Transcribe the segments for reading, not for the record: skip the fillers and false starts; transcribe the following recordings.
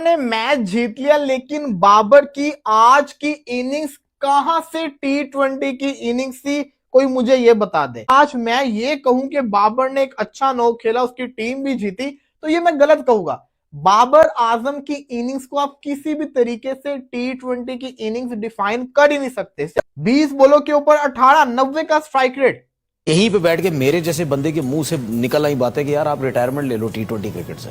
ने मैच जीत लिया, लेकिन बाबर की आज की इनिंग्स कहां से टी20 की इनिंग्स थी, कोई मुझे ये बता दे। आज मैं ये कहूं कि बाबर ने एक अच्छा नॉक खेला, उसकी टीम भी जीती, तो ये मैं गलत कहूंगा। बाबर आजम की इनिंग्स को आप किसी भी तरीके से टी20 की इनिंग्स डिफाइन कर ही नहीं सकते। 20 बॉलों के ऊपर 18, 90 का स्ट्राइक रेट। यहीं पे बैठ के मेरे जैसे बंदे के मुंह से निकल आई बातें कि यार आप रिटायरमेंट ले लो T20 क्रिकेट से।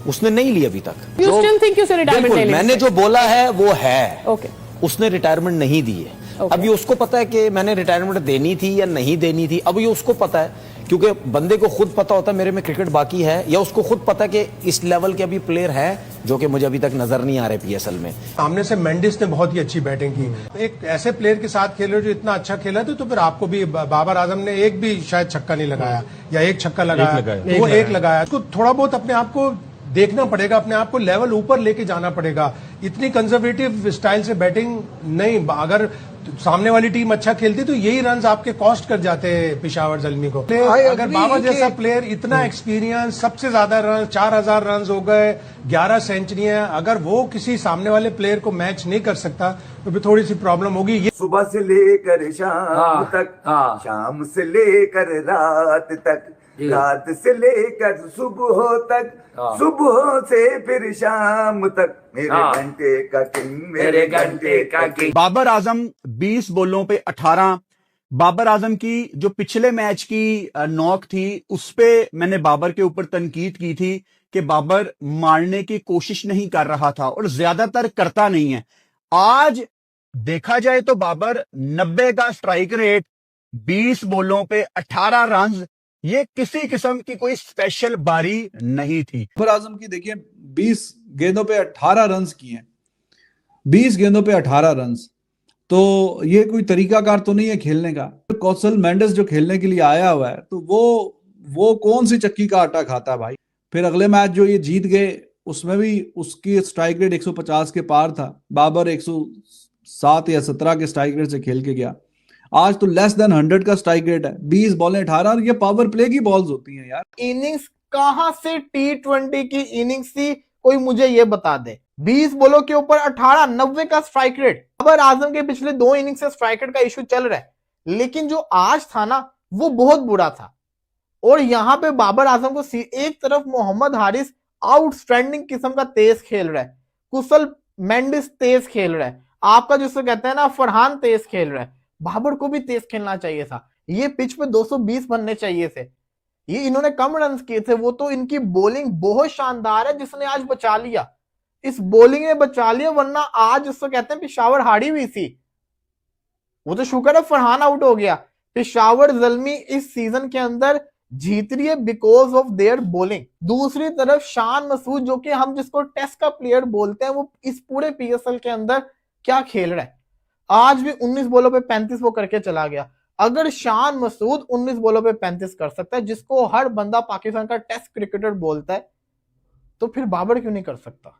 उसने नहीं ली अभी तक। बिल्कुल, मैंने जो बोला है वो है। उसने रिटायरमेंट नहीं दी है। अब ये उसको पता है कि मैंने रिटायरमेंट देनी थी या नहीं देनी थी। अब ये उसको पता है, क्योंकि बंदे को खुद पता होता है मेरे में क्रिकेट बाकी है, या उसको खुद पता है कि इस लेवल के अभी प्लेयर हैं जो कि मुझे अभी तक नजर नहीं आ रहे पीएसएल में। सामने से मेंडिस ने बहुत ही अच्छी बैटिंग की। एक ऐसे प्लेयर के साथ खेल रहे हो जो इतना अच्छा खेला तो फिर आपको भी बाबर आजम ने एक भी शायद छक्का नहीं लगाया या एक छक्का लगाया, तो वो एक लगाया। उसको थोड़ा बहुत अपने आप को देखना पड़ेगा, अपने आप को लेवल ऊपर लेके जाना पड़ेगा। इतनी कंजर्वेटिव स्टाइल से बैटिंग नहीं, अगर सामने वाली टीम अच्छा खेलती तो यही रन्स आपके कॉस्ट कर जाते हैं पिशावर ज़ल्मी को। अगर बाबर जैसा प्लेयर, इतना एक्सपीरियंस, सबसे ज्यादा रन 4000 रन हो गए, 11 सेंचुरियां, अगर वो किसी सामने वाले प्लेयर को मैच नहीं कर सकता तो फिर थोड़ी सी प्रॉब्लम होगी। ये सुबह से लेकर शाम तक, शाम से लेकर रात तक, रात से लेकर सुबह तक, सुबह से फिर शाम तक, मेरे घंटे का किंग, मेरे घंटे का किंग। बाबर आजम 20 बॉलों पे 18। बाबर आजम की जो पिछले मैच की नॉक थी उस पे मैंने बाबर के ऊपर तनकीद की थी कि बाबर मारने की कोशिश नहीं कर रहा था और ज्यादातर करता नहीं है। आज देखा जाए तो बाबर 90 का स्ट्राइक रेट, 20 बॉलों पे 18 रन, ये किसी किस्म की कोई स्पेशल बारी नहीं थी। बाबर आजम की देखिए 20 गेंदों पे 18 रन किए हैं, 20 गेंदों पे 18 रन, तो ये कोई तरीकाकार तो नहीं है खेलने का। कौशल मेंडिस जो खेलने के लिए आया हुआ है तो वो कौन सी चक्की का आटा खाता है भाई। फिर अगले मैच जो ये जीत गए उसमें भी उसकी स्ट्राइक रेट 150 के पार था, बाबर 107 या 17 के स्ट्राइक रेट से खेल के गया। आज तो लेस देन 100 का स्ट्राइक रेट है, 20 बॉलें 18, और ये पावर प्ले की बॉल्स होती हैं यार। इनिंग्स कहां से टी20 की इनिंग्स थी, कोई मुझे ये बता दे। 20 बॉलों के ऊपर 18, 90 का स्ट्राइक रेट। बाबर आजम के पिछले 2 इनिंग्स से स्ट्राइक रेट का इशू चल रहा है, लेकिन जो आज था ना वो बहुत बुरा था। और यहां पे बाबर आजम को एक तरफ मोहम्मद हारिस आउटस्टैंडिंग किस्म का तेज खेल रहा है, कुशल मेंडिस तेज खेल रहा है, आपका जिसको कहते हैं ना फरहान तेज खेल रहा है। बाबर को भी तेज खेलना चाहिए था। ये पिच पे 220 बनने चाहिए थे, ये इन्होंने कम रन किए थे। वो तो इनकी बॉलिंग बहुत शानदार है जिसने आज बचा लिया, इस बॉलिंग ने बचा लिया, वरना आज जिसको कहते हैं पिशावर हारी हुई थी। वो तो शुक्र है फरहान आउट हो गया। पिशावर ज़ल्मी इस सीजन के अंदर जीत रही है बिकॉज ऑफ देयर बॉलिंग। दूसरी तरफ शान मसूद, जो कि हम जिसको टेस्ट का प्लेयर बोलते हैं, वो इस पूरे पीएसएल के अंदर क्या खेल रहा है। आज भी 19 बॉलों पे 35 वो करके चला गया। अगर शान मसूद 19 बॉलों पे 35 कर सकता है, जिसको हर बंदा पाकिस्तान का टेस्ट क्रिकेटर बोलता है, तो फिर बाबर क्यों नहीं कर सकता।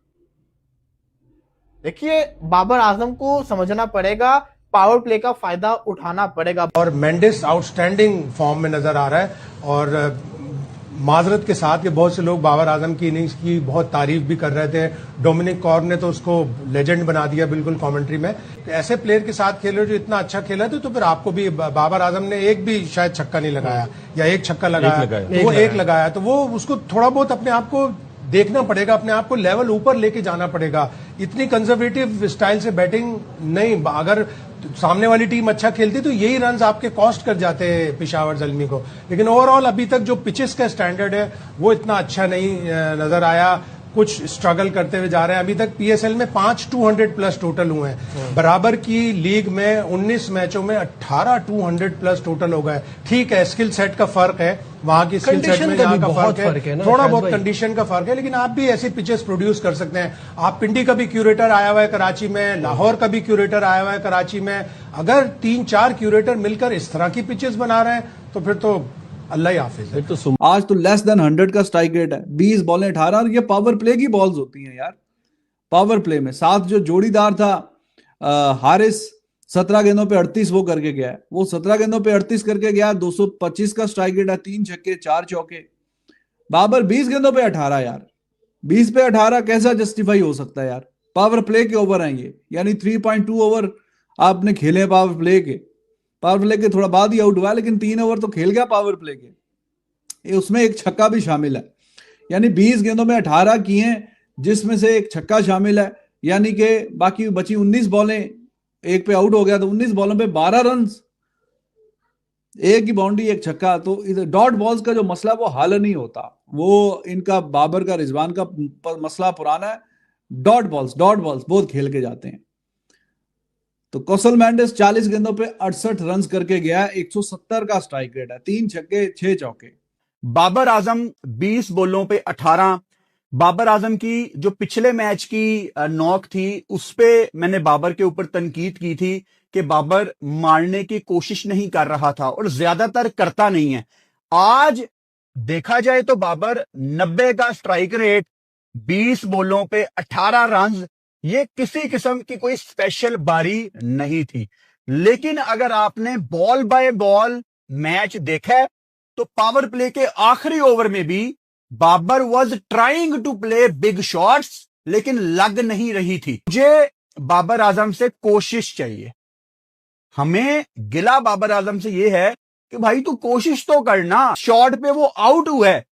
देखिए, बाबर आजम को समझना पड़ेगा, पावर प्ले का फायदा उठाना पड़ेगा। और मेंडिस आउटस्टैंडिंग फॉर्म में नजर आ रहा है, और माजरत के साथ कि बहुत से लोग बाबर आजम की इनिंग्स की बहुत तारीफ भी कर रहे थे। डोमिनिक कॉर ने तो उसको लेजेंड बना दिया बिल्कुल कमेंट्री में। तो ऐसे प्लेयर के साथ खेल रहे हो जो इतना अच्छा खेला तो फिर आपको भी बाबर आजम ने एक भी शायद छक्का नहीं लगाया या एक छक्का लगाया, तो वो एक लगाया, तो वो उसको थोड़ा बहुत अपने आप को देखना पड़ेगा, अपने आप को लेवल ऊपर लेके जाना पड़ेगा। इतनी कंजर्वेटिव स्टाइल से बैटिंग नहीं, अगर सामने वाली टीम अच्छा खेलती तो यही रन्स आपके कॉस्ट कर जाते हैं पिशावर ज़ल्मी को। लेकिन ओवरऑल अभी तक जो पिचेस का स्टैंडर्ड है वो इतना अच्छा नहीं नजर आया, कुछ स्ट्रगल करते हुए जा रहे हैं। अभी तक पीएसएल में 5 200 प्लस टोटल हुए हैं, बराबर की लीग में 19 मैचों में 18 200 प्लस टोटल हो गए। ठीक है, स्किल सेट का फर्क है, वहां की स्किल सेट में यहाँ का फर्क है, थोड़ा बहुत कंडीशन का फर्क है, लेकिन आप भी ऐसी पिचेस प्रोड्यूस कर सकते हैं। आप पिंडी का भी क्यूरेटर आया हुआ है कराची में, लाहौर का भी क्यूरेटर आया हुआ है कराची में। अगर 3-4 क्यूरेटर मिलकर इस तरह की पिचेस बना रहे हैं तो फिर तो अल्लाह ही हाफिज है। तो आज तो लेस देन 100 का स्ट्राइक रेट है, 20 बॉलें 18, और ये पावर प्ले की बॉल्स होती हैं यार। पावर प्ले में साथ जो जोड़ीदार था हारिस 17 गेंदों पे 38 वो करके गया है, वो 17 गेंदों पे 38 करके गया, 225 का स्ट्राइक रेट है, 3 छक्के 4 चौके। बाबर 20 गेंदों पे 18 यार, 20 पे 18 कैसा जस्टिफाई हो सकता है यार? पावर प्ले के ओवर हैं ये, यानी 3.2 ओवर आपने खेले पावर प्ले के। पावर प्ले के थोड़ा बाद ही आउट हुआ, लेकिन 3 ओवर तो खेल गया पावर प्ले के। उसमें एक छक्का भी शामिल है, यानी 20 गेंदों में 18 किए हैं, जिसमें से एक छक्का शामिल है, यानी कि बाकी बची 19 बॉलें, एक पे आउट हो गया तो 19 बॉलों पे 12 रन, एक ही बाउंड्री एक छक्का। तो इधर डॉट बॉल्स का जो मसला वो हल नहीं होता, वो इनका बाबर का रिजवान का मसला पुराना है। डॉट बॉल्स बहुत खेल के जाते हैं। तो कौशल मेंडिस 40 गेंदों पे 68 रन करके गया, 170 का स्ट्राइक रेट है, 3 छक्के 6 चौके। बाबर आजम 20 बॉलों पे 18। बाबर आजम की जो पिछले मैच की नॉक थी, उस पे मैंने बाबर के ऊपर तनकीद की थी कि बाबर मारने की कोशिश नहीं कर रहा था और ज्यादातर करता नहीं है। आज देखा जाए तो बाबर 90 का स्ट्राइक रेट, 20 बॉलों पे 18 रन, ये किसी किस्म की कोई स्पेशल बारी नहीं थी। लेकिन अगर आपने बॉल बाय बॉल मैच देखा है तो पावर प्ले के आखिरी ओवर में भी Babar was trying to play big shots, लेकिन लग नहीं रही थी। मुझे बाबर आजम से कोशिश चाहिए, हमें गिला बाबर आजम से यह है कि भाई तू कोशिश तो करना। शॉट पे वो आउट हुआ है,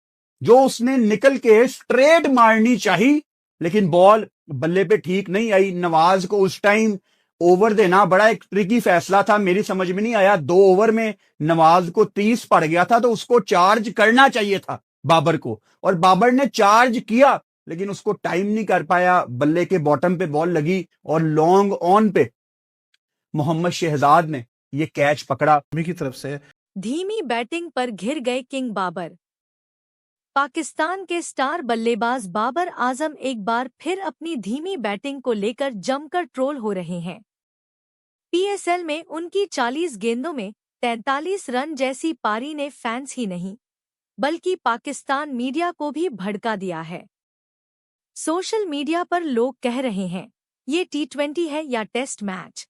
जो उसने निकल के स्ट्रेट मारनी चाहिए, लेकिन बॉल बल्ले पे ठीक नहीं आई। नवाज को उस टाइम ओवर देना बड़ा एक ट्रिकी फैसला था, मेरी समझ में नहीं आया। 2 ओवर में नवाज को 30 पड़ गया था, तो उसको चार्ज करना चाहिए था बाबर को, और बाबर ने चार्ज किया, लेकिन उसको टाइम नहीं कर पाया। बल्ले के बॉटम पे बॉल लगी और लॉन्ग ऑन पे मोहम्मद शहजाद ने ये कैच पकड़ा। की तरफ से धीमी बैटिंग पर घिर गए किंग बाबर। पाकिस्तान के स्टार बल्लेबाज बाबर आजम एक बार फिर अपनी धीमी बैटिंग को लेकर जमकर ट्रोल हो रहे हैं। पीएसएल में उनकी 40 गेंदों में 43 रन जैसी पारी ने फैंस ही नहीं बल्कि पाकिस्तान मीडिया को भी भड़का दिया है। सोशल मीडिया पर लोग कह रहे हैं ये T20 है या test match.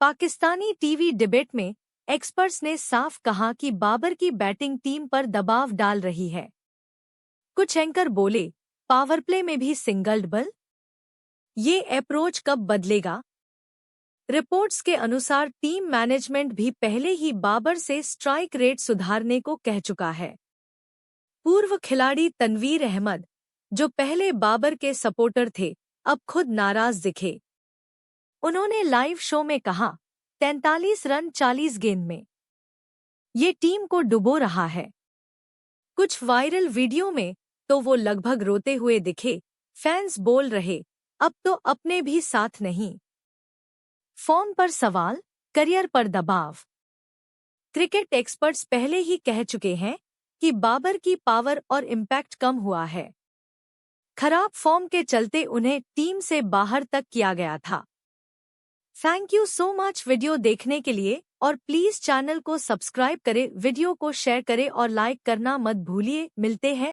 Pakistani TV debate में एक्सपर्ट्स ने साफ कहा कि बाबर की बैटिंग टीम पर दबाव डाल रही है। कुछ एंकर बोले, पावर प्ले में भी सिंगल डबल, ये अप्रोच कब बदलेगा? रिपोर्ट्स के अनुसार टीम मैनेजमेंट भी पहले ही बाबर से स्ट्राइक रेट सुधारने को कह चुका है। पूर्व खिलाड़ी तनवीर अहमद, जो पहले बाबर के सपोर्टर थे, अब खुद नाराज दिखे। उन्होंने लाइव शो में कहा, 43 रन 40 गेंद में ये टीम को डुबो रहा है। कुछ वायरल वीडियो में तो वो लगभग रोते हुए दिखे। फैंस बोल रहे, अब तो अपने भी साथ नहीं। फॉर्म पर सवाल, करियर पर दबाव। क्रिकेट एक्सपर्ट्स पहले ही कह चुके हैं कि बाबर की पावर और इम्पैक्ट कम हुआ है। खराब फॉर्म के चलते उन्हें टीम से बाहर तक किया गया था। Thank you so much video देखने के लिए, और प्लीज चैनल को सब्सक्राइब करें, वीडियो को शेयर करें और लाइक करना मत भूलिए। मिलते हैं